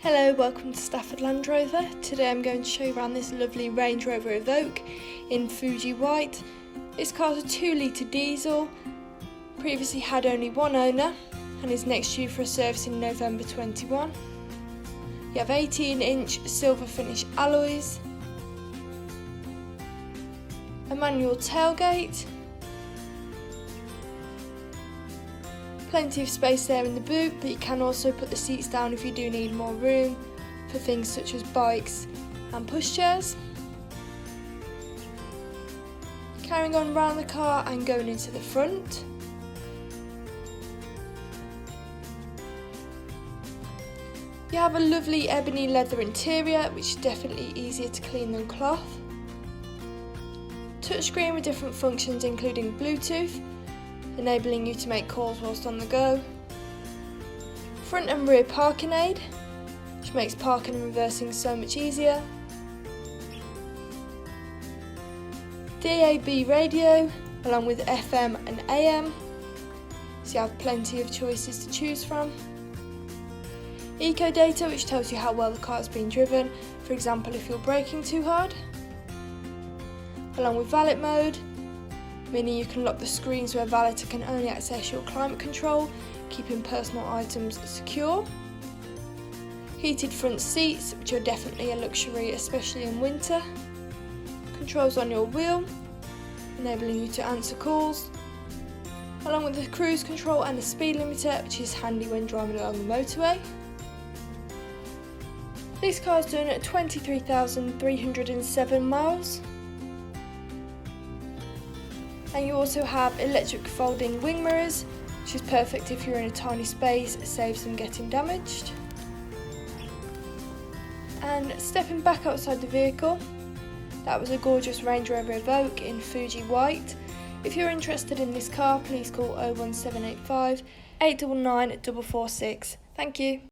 Hello, welcome to Stafford Land Rover. Today I'm going to show you around this lovely Range Rover Evoque in Fuji White. This car is a 2-litre diesel, previously had only one owner and is next due for a service in November 21. You have 18-inch silver finish alloys, a manual tailgate, plenty of space there in the boot, but you can also put the seats down if you do need more room for things such as bikes and pushchairs. Carrying on around the car and going into the front. You have a lovely ebony leather interior, which is definitely easier to clean than cloth. Touchscreen with different functions including Bluetooth, enabling you to make calls whilst on the go. Front and rear parking aid, which makes parking and reversing so much easier. DAB radio, along with FM and AM, so you have plenty of choices to choose from. Eco data, which tells you how well the car has been driven, for example if you're braking too hard. Along with valet mode, meaning you can lock the screens where valeter can only access your climate control, keeping personal items secure. Heated front seats, which are definitely a luxury, especially in winter. Controls on your wheel, enabling you to answer calls, along with the cruise control and the speed limiter, which is handy when driving along the motorway. This car is done at 23,307 miles. And you also have electric folding wing mirrors, which is perfect if you're in a tiny space, saves them getting damaged. And stepping back outside the vehicle, that was a gorgeous Range Rover Evoque in Fuji White. If you're interested in this car, please call 01785 899 446. Thank you.